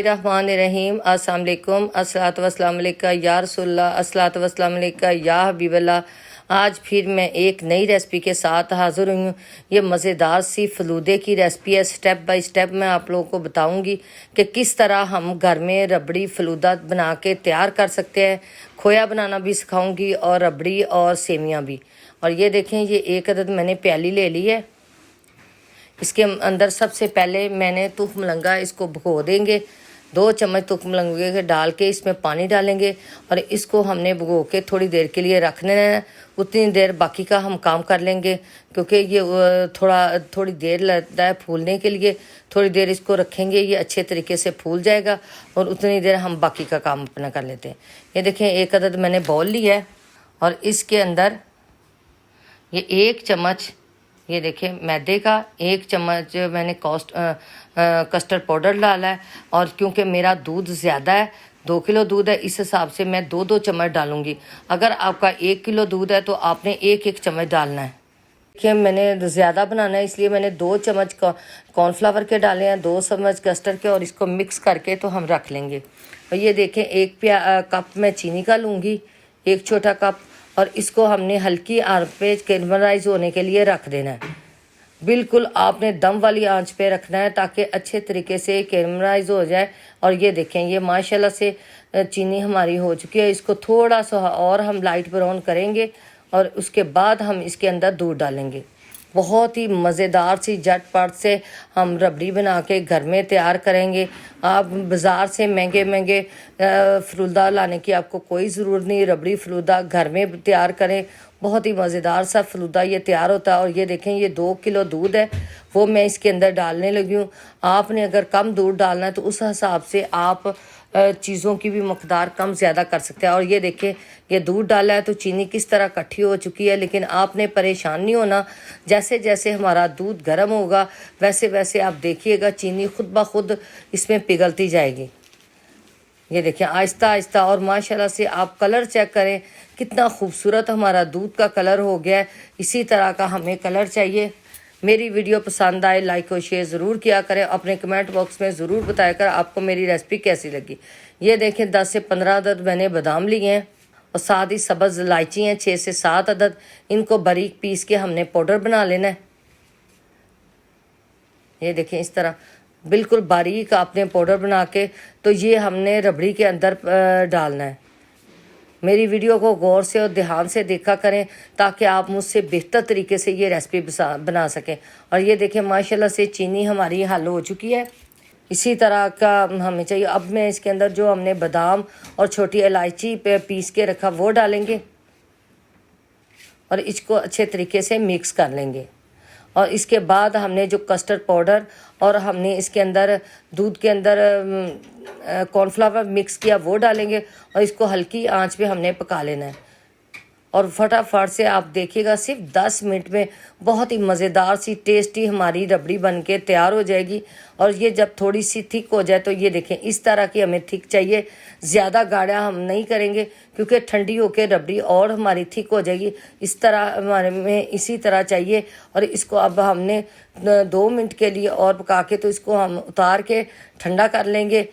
रहीम अस्सलाम वालेकुम अस्सलातु वस्सलाम अलैका या रसूलल्लाह अस्सलातु वस्सलाम अलैका या हबीबल्लाह। आज फिर मैं एक नई रेसिपी के साथ हाज़िर हुई हूँ। ये मज़ेदार सी फलूदे की रेसिपी है। स्टेप बाय स्टेप मैं आप लोगों को बताऊंगी कि किस तरह हम घर में रबड़ी फलूदा बना के तैयार कर सकते हैं। खोया बनाना भी सिखाऊंगी और रबड़ी और सेमियाँ भी। और ये देखें, ये एक अदद मैंने प्याली ले ली है। इसके अंदर सबसे पहले मैंने तुख मलंगा इसको भिगो देंगे। 2 चम्मच तुख मलंगे के डाल के इसमें पानी डालेंगे और इसको हमने भिगो के थोड़ी देर के लिए रखने हैं। उतनी देर बाकी का हम काम कर लेंगे, क्योंकि ये थोड़ी देर लगता है फूलने के लिए। थोड़ी देर इसको रखेंगे, ये अच्छे तरीके से फूल जाएगा और उतनी देर हम बाकी का काम अपना कर लेते हैं। ये देखें, एक अदद मैंने बॉल लिया है और इसके अंदर ये 1 चम्मच, ये देखें मैदे का 1 चम्मच मैंने कस्टर्ड पाउडर डाला है। और क्योंकि मेरा दूध ज़्यादा है, 2 किलो दूध है, इस हिसाब से मैं 2-2 चम्मच डालूंगी। अगर आपका 1 किलो दूध है तो आपने 1-1 चम्मच डालना है। देखिए, मैंने ज़्यादा बनाना है इसलिए मैंने 2 चम्मच कॉर्नफ्लावर के डाले हैं, 2 चम्मच कस्टर्ड के, और इसको मिक्स करके तो हम रख लेंगे। और ये देखें, 1 कप मैं चीनी का लूँगी, 1 छोटा कप, और इसको हमने हल्की आंच पे कैरमलाइज होने के लिए रख देना है। बिल्कुल आपने दम वाली आंच पे रखना है ताकि अच्छे तरीके से कैरमलाइज हो जाए। और ये देखें, ये माशाल्लाह से चीनी हमारी हो चुकी है। इसको थोड़ा सा और हम लाइट ब्राउन करेंगे और उसके बाद हम इसके अंदर दूध डालेंगे। बहुत ही मज़ेदार सी झटपट से हम रबड़ी बना के घर में तैयार करेंगे। आप बाज़ार से महंगे फलूदा लाने की आपको कोई ज़रूरत नहीं। रबड़ी फलूदा घर में तैयार करें, बहुत ही मज़ेदार सा फलूदा ये तैयार होता है। और ये देखें, ये 2 किलो दूध है वो मैं इसके अंदर डालने लगी हूँ। आपने अगर कम दूध डालना है तो उस हिसाब से आप चीज़ों की भी मकदार कम ज़्यादा कर सकते हैं। और ये देखें, ये दूध डाला है तो चीनी किस तरह इकट्ठी हो चुकी है। लेकिन आपने परेशान नहीं होना, जैसे जैसे हमारा दूध गर्म होगा वैसे वैसे आप देखिएगा चीनी खुद ब खुद इसमें पिघलती जाएगी। ये देखें, आहिस्ता आहिस्ता। और माशाल्लाह से आप कलर चेक करें, कितना खूबसूरत हमारा दूध का कलर हो गया है। इसी तरह का हमें कलर चाहिए। मेरी वीडियो पसंद आए लाइक और शेयर ज़रूर किया करें। अपने कमेंट बॉक्स में ज़रूर बताया कर आपको मेरी रेसिपी कैसी लगी। ये देखें, 10 से 15 अदद मैंने बादाम लिए हैं और साथ ही सब्ज़ इलायची हैं 6 से 7 अदद। इनको बारीक पीस के हमने पाउडर बना लेना है। ये देखें, इस तरह बिल्कुल बारीक आपने पाउडर बना के तो ये हमने रबड़ी के अंदर डालना है। मेरी वीडियो को गौर से और ध्यान से देखा करें ताकि आप मुझसे बेहतर तरीके से ये रेसिपी बना सकें। और ये देखें, माशाल्लाह से चीनी हमारी हल हो चुकी है। इसी तरह का हमें चाहिए। अब मैं इसके अंदर जो हमने बादाम और छोटी इलायची पे पीस के रखा वो डालेंगे और इसको अच्छे तरीके से मिक्स कर लेंगे। और इसके बाद हमने जो कस्टर्ड पाउडर और हमने इसके अंदर दूध के अंदर कॉर्नफ्लावर मिक्स किया वो डालेंगे और इसको हल्की आंच पे हमने पका लेना है। और फटाफट से आप देखिएगा, सिर्फ 10 मिनट में बहुत ही मज़ेदार सी टेस्टी हमारी रबड़ी बन के तैयार हो जाएगी। और ये जब थोड़ी सी थिक हो जाए तो ये देखें, इस तरह की हमें थिक चाहिए। ज़्यादा गाढ़ा हम नहीं करेंगे क्योंकि ठंडी होकर रबड़ी और हमारी थिक हो जाएगी। इस तरह हमारे में इसी तरह चाहिए। और इसको अब हमने 2 मिनट के लिए और पका के तो इसको हम उतार के ठंडा कर लेंगे।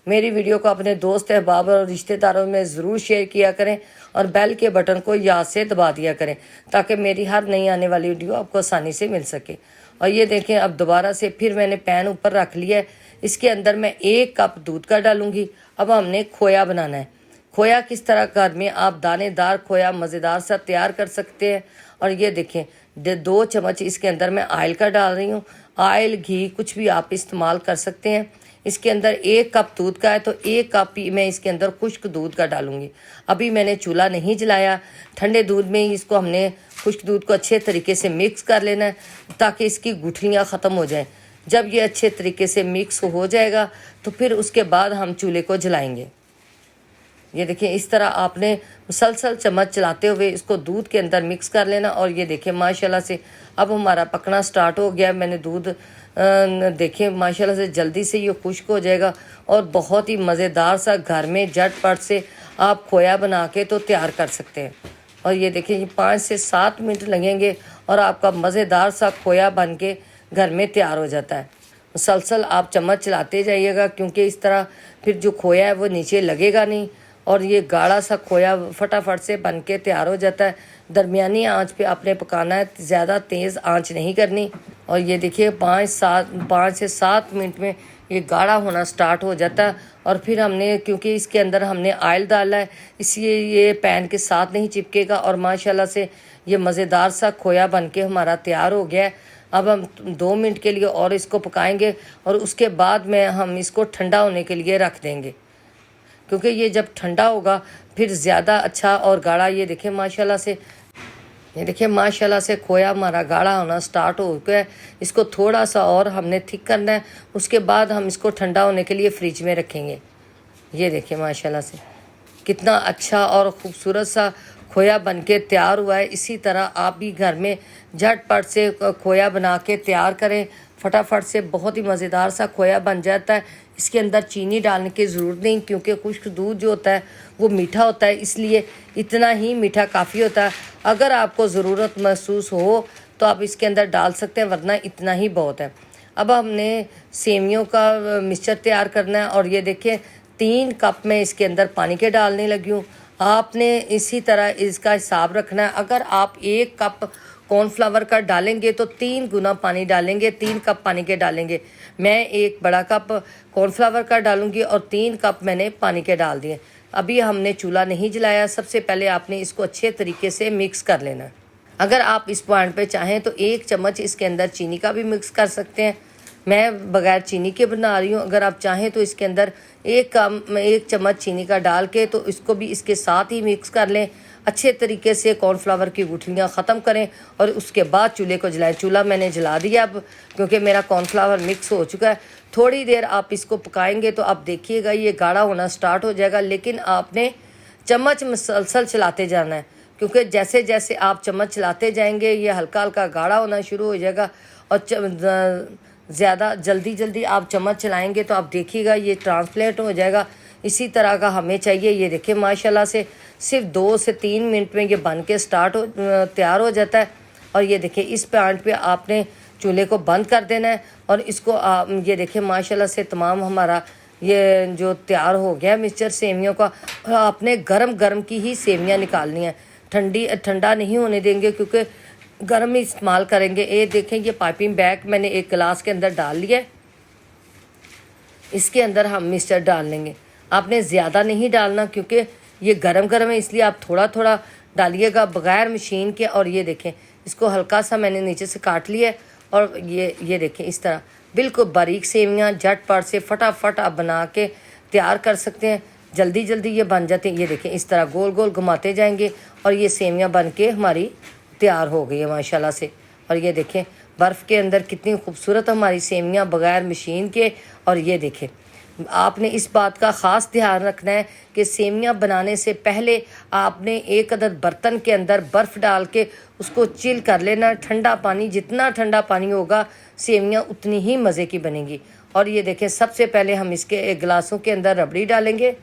मेरी वीडियो को अपने दोस्त अहबाब और रिश्तेदारों में ज़रूर शेयर किया करें और बेल के बटन को याद से दबा दिया करें ताकि मेरी हर नई आने वाली वीडियो आपको आसानी से मिल सके। और ये देखें, अब दोबारा से फिर मैंने पैन ऊपर रख लिया है। इसके अंदर मैं 1 कप दूध का डालूंगी। अब हमने खोया बनाना है। खोया किस तरह घर में आप दानेदार खोया मज़ेदार सा तैयार कर सकते हैं। और ये देखें, 2 चम्मच इसके अंदर मैं ऑयल का डाल रही हूँ। ऑयल, घी कुछ भी आप इस्तेमाल कर सकते हैं। इसके अंदर 1 कप दूध का है तो 1 कप ही मैं इसके अंदर खुश्क दूध का डालूंगी। अभी मैंने चूल्हा नहीं जलाया, ठंडे दूध में ही इसको हमने खुश्क दूध को अच्छे तरीके से मिक्स कर लेना है ताकि इसकी गुठलियाँ ख़त्म हो जाएं। जब ये अच्छे तरीके से मिक्स हो जाएगा तो फिर उसके बाद हम चूल्हे को जलाएंगे। ये देखिए, इस तरह आपने मुसलसल चम्मच चलाते हुए इसको दूध के अंदर मिक्स कर लेना। और ये देखिए, माशाल्लाह से अब हमारा पकना स्टार्ट हो गया। मैंने दूध देखिए माशाल्लाह से जल्दी से ये खुश्क हो जाएगा और बहुत ही मज़ेदार सा घर में झटपट से आप खोया बना के तो तैयार कर सकते हैं। और ये देखिए, 5 से 7 मिनट लगेंगे और आपका मज़ेदार सा खोया बन के घर में तैयार हो जाता है। मुसलसल आप चम्मच चलाते जाइएगा, क्योंकि इस तरह फिर जो खोया है वो नीचे लगेगा नहीं और ये गाढ़ा सा खोया फटाफट से बन के तैयार हो जाता है। दरमियानी आंच पे आपने पकाना है, ज़्यादा तेज़ आंच नहीं करनी। और ये देखिए 5 से 7 मिनट में ये गाढ़ा होना स्टार्ट हो जाता है। और फिर हमने, क्योंकि इसके अंदर हमने ऑयल डाला है, इसलिए ये पैन के साथ नहीं चिपकेगा और माशाल्लाह से ये मज़ेदार सा खोया बन के हमारा तैयार हो गया है। अब हम 2 मिनट के लिए और इसको पकाएंगे और उसके बाद में हम इसको ठंडा होने के लिए रख देंगे, क्योंकि ये जब ठंडा होगा फिर ज़्यादा अच्छा और गाढ़ा। ये देखिए माशाल्लाह से, ये देखिए माशाल्लाह से खोया हमारा गाढ़ा होना स्टार्ट हो गया है। इसको थोड़ा सा और हमने थिक करना है, उसके बाद हम इसको ठंडा होने के लिए फ्रिज में रखेंगे। ये देखिए माशाल्लाह से कितना अच्छा और ख़ूबसूरत सा खोया बनके तैयार हुआ है। इसी तरह आप भी घर में झटपट से खोया बना के तैयार करें, फटाफट से बहुत ही मज़ेदार सा खोया बन जाता है। इसके अंदर चीनी डालने की ज़रूरत नहीं, क्योंकि खुश्क दूध जो होता है वो मीठा होता है, इसलिए इतना ही मीठा काफ़ी होता है। अगर आपको ज़रूरत महसूस हो तो आप इसके अंदर डाल सकते हैं, वरना इतना ही बहुत है। अब हमने सेवियों का मिक्सचर तैयार करना है और ये देखिए 3 कप में इसके अंदर पानी के डालने लगी हूँ। आपने इसी तरह इसका हिसाब रखना है। अगर आप 1 कप कॉर्नफ्लावर का डालेंगे तो 3 गुना पानी डालेंगे, 3 कप पानी के डालेंगे। मैं 1 बड़ा कप कॉर्नफ्लावर का डालूंगी और 3 कप मैंने पानी के डाल दिए। अभी हमने चूल्हा नहीं जलाया। सबसे पहले आपने इसको अच्छे तरीके से मिक्स कर लेना है। अगर आप इस पॉइंट पे चाहें तो 1 चम्मच इसके अंदर चीनी का भी मिक्स कर सकते हैं। मैं बगैर चीनी के बना रही हूँ। अगर आप चाहें तो इसके अंदर 1 चम्मच चीनी का डाल के तो इसको भी इसके साथ ही मिक्स कर लें। अच्छे तरीके से कॉर्नफ्लावर की गुठलियाँ ख़त्म करें और उसके बाद चूल्हे को जलाएं। चूल्हा मैंने जला दिया अब, क्योंकि मेरा कॉर्नफ्लावर मिक्स हो चुका है। थोड़ी देर आप इसको पकाएंगे तो आप देखिएगा ये गाढ़ा होना स्टार्ट हो जाएगा, लेकिन आपने चम्मच मुसलसल चलाते जाना है, क्योंकि जैसे जैसे आप चम्मच चलाते जाएंगे ये हल्का हल्का गाढ़ा होना शुरू हो जाएगा। और ज़्यादा जल्दी आप चम्मच चलाएंगे तो आप देखिएगा ये ट्रांसलेट हो जाएगा। इसी तरह का हमें चाहिए। ये देखिए माशाल्लाह से सिर्फ 2 से 3 मिनट में ये बन के तैयार हो जाता है। और ये देखिए इस पॉइंट पे आपने चूल्हे को बंद कर देना है और इसको ये देखिए माशाल्लाह से तमाम हमारा ये जो तैयार हो गया मिक्सचर सेवियों का। और आपने गरम गरम की ही सेवियाँ निकालनी है, ठंडा नहीं होने देंगे, क्योंकि गर्म ही इस्तेमाल करेंगे। ये देखें ये पाइपिंग बैग मैंने 1 गिलास के अंदर डाल लिया है। इसके अंदर हम मिक्सचर डाल लेंगे। आपने ज़्यादा नहीं डालना, क्योंकि ये गरम गरम है, इसलिए आप थोड़ा थोड़ा डालिएगा बग़ैर मशीन के। और ये देखें इसको हल्का सा मैंने नीचे से काट लिया है और ये देखें इस तरह बिल्कुल बारीक सेवियाँ झटपट से फटाफट आप बना के तैयार कर सकते हैं। जल्दी ये बन जाते हैं। ये देखें इस तरह गोल गोल घुमाते जाएंगे और ये सेवियाँ बन के हमारी तैयार हो गई है माशाल्लाह से। और ये देखें बर्फ़ के अंदर कितनी खूबसूरत हमारी सेवियाँ बग़ैर मशीन के। और ये देखें आपने इस बात का ख़ास ध्यान रखना है कि सेवियाँ बनाने से पहले आपने 1 अदद बर्तन के अंदर बर्फ़ डाल के उसको चिल कर लेना। ठंडा पानी, जितना ठंडा पानी होगा सेवियाँ उतनी ही मज़े की बनेंगी। और ये देखें सबसे पहले हम इसके गिलासों के अंदर रबड़ी डालेंगे।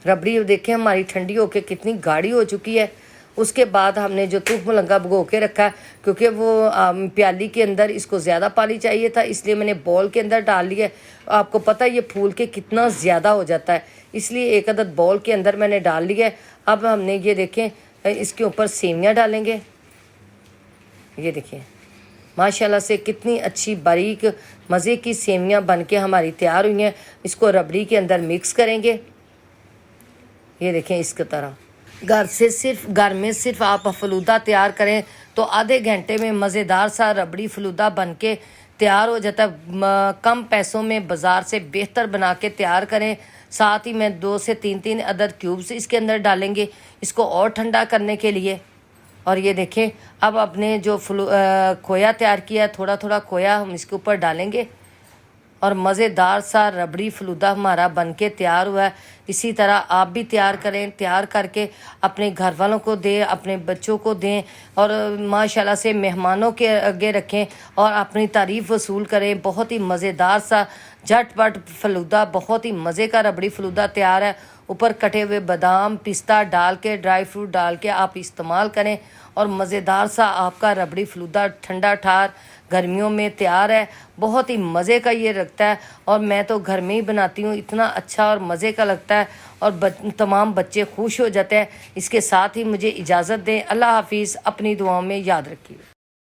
रबड़ी देखें हमारी ठंडी होकर कितनी गाढ़ी हो चुकी है। उसके बाद हमने जो तूफ़ मलंगा भिगो के रखा है, क्योंकि वो प्याली के अंदर इसको ज़्यादा पानी चाहिए था, इसलिए मैंने बॉल के अंदर डाल लिया। आपको पता है ये फूल के कितना ज़्यादा हो जाता है, इसलिए 1 अदद बॉल के अंदर मैंने डाल लिया है। अब हमने ये देखें इसके ऊपर सेवियाँ डालेंगे। ये देखिए माशाल्लाह से कितनी अच्छी बारीक मज़े की सेवियाँ बन के हमारी तैयार हुई हैं। इसको रबड़ी के अंदर मिक्स करेंगे। ये देखें इसकी तरह घर में सिर्फ आप फलूदा तैयार करें तो आधे घंटे में मज़ेदार सा रबड़ी फलूदा बन के तैयार हो जाता है। कम पैसों में बाज़ार से बेहतर बना के तैयार करें। साथ ही में 2 से 3 अदद क्यूब्स इसके अंदर डालेंगे इसको और ठंडा करने के लिए। और ये देखें अब अपने जो खोया तैयार किया थोड़ा थोड़ा खोया हम इसके ऊपर डालेंगे और मज़ेदार सा रबड़ी फलूदा हमारा बनके तैयार हुआ है। इसी तरह आप भी तैयार करें, तैयार करके अपने घर वालों को दें, अपने बच्चों को दें और माशाल्लाह से मेहमानों के आगे रखें और अपनी तारीफ़ वसूल करें। बहुत ही मज़ेदार सा झटपट फलूदा, बहुत ही मज़े का रबड़ी फलूदा तैयार है। ऊपर कटे हुए बादाम पिस्ता डाल के ड्राई फ्रूट डाल के आप इस्तेमाल करें और मज़ेदार सा आपका रबड़ी फलूदा ठंडा ठार गर्मियों में तैयार है। बहुत ही मज़े का ये लगता है और मैं तो घर में ही बनाती हूँ, इतना अच्छा और मज़े का लगता है और तमाम बच्चे खुश हो जाते हैं। इसके साथ ही मुझे इजाज़त दें। अल्लाह हाफिज़। अपनी दुआओं में याद रखिए।